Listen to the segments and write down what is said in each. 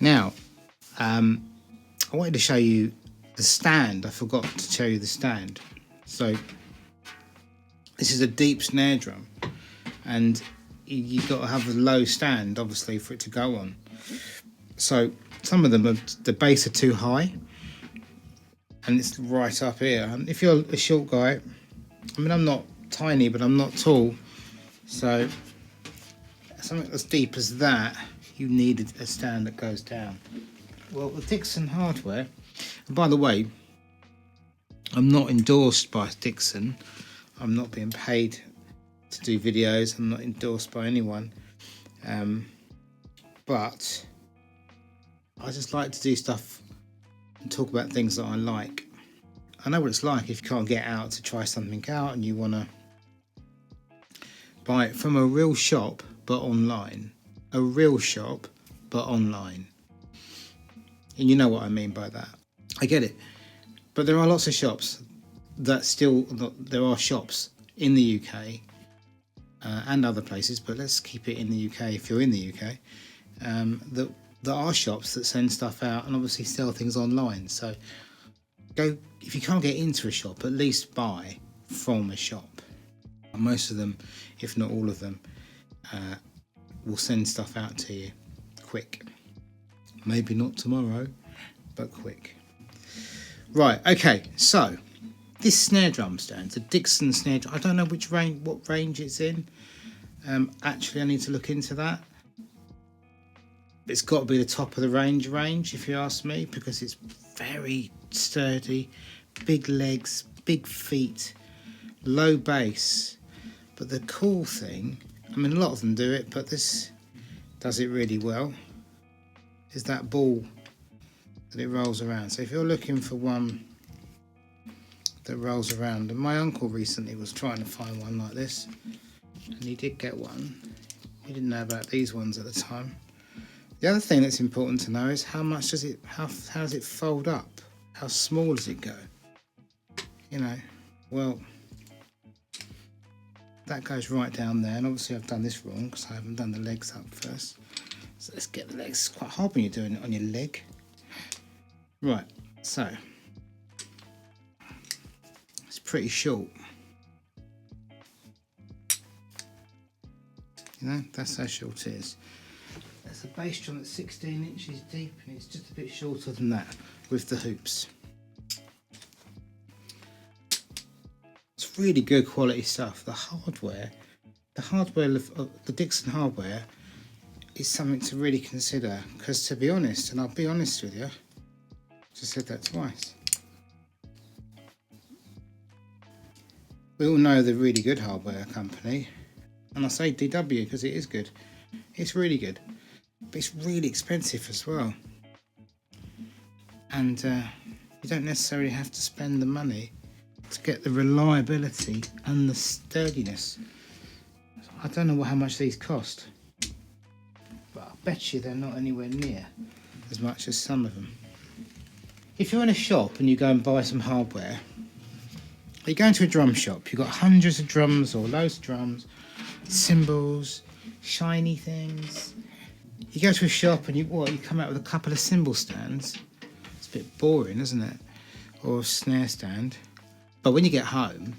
Now, I wanted to show you the stand. I forgot to show you the stand. So this is a deep snare drum, and you've got to have a low stand, obviously, for it to go on. So some of them, the bass are too high, and it's right up here. And if you're a short guy, I mean, I'm not tiny, but I'm not tall, so something as deep as that, you needed a stand that goes down. Well, the Dixon hardware, and by the way, I'm not endorsed by Dixon. I'm not being paid to do videos. I'm not endorsed by anyone. But I just like to do stuff and talk about things that I like. I know what it's like if you can't get out to try something out and you want to buy it from a real shop but online. A real shop but online. And you know what I mean by that. I get it. But there are lots of shops that still, there are shops in the UK and other places, but let's keep it in the UK if you're in the UK, that there are shops that send stuff out and obviously sell things online. So go, if you can't get into a shop, at least buy from a shop. Most of them, if not all of them, will send stuff out to you quick. Maybe not tomorrow, but quick. Right, okay, so this snare drum stand, the Dixon snare drum, I don't know what range it's in. Actually, I need to look into that. It's got to be the top of the range if you ask me, because it's very sturdy, big legs, big feet, low bass. But the cool thing, I mean, a lot of them do it, but this does it really well, is that ball that it rolls around. So if you're looking for one that rolls around, and my uncle recently was trying to find one like this, and he did get one. He didn't know about these ones at the time. The other thing that's important to know is how much does it, how does it fold up? How small does it go? You know, well, that goes right down there, and obviously I've done this wrong because I haven't done the legs up first. So let's get the legs. It's quite hard when you're doing it on your leg. Right, so it's pretty short. You know, that's how short it is. There's a bass drum that's 16 inches deep, and it's just a bit shorter than that with the hoops. It's really good quality stuff. The hardware of the Dixon hardware is something to really consider, because to be honest, and I'll be honest with you, just said that twice. We all know the really good hardware company, and I say DW because it is good. It's really good, but it's really expensive as well. And you don't necessarily have to spend the money to get the reliability and the sturdiness. I don't know how much these cost, but I bet you they're not anywhere near as much as some of them. If you're in a shop and you go and buy some hardware, you go into a drum shop, you've got hundreds of drums or loads of drums, cymbals, shiny things. You go to a shop and you come out with a couple of cymbal stands. It's a bit boring, isn't it? Or a snare stand. But when you get home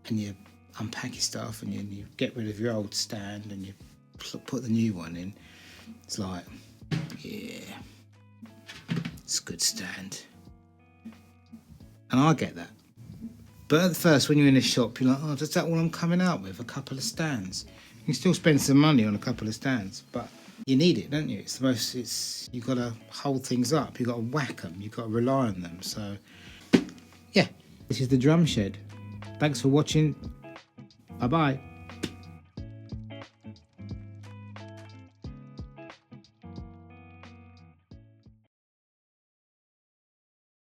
and you unpack your stuff and you get rid of your old stand and you put the new one in, it's like, yeah, it's a good stand. And I get that. But at first, when you're in a shop, you're like, oh, is that all I'm coming out with? A couple of stands. You can still spend some money on a couple of stands, but you need it, don't you? You've got to hold things up. You've got to whack them. You've got to rely on them. So, yeah, this is the Drum Shed. Thanks for watching. Bye-bye.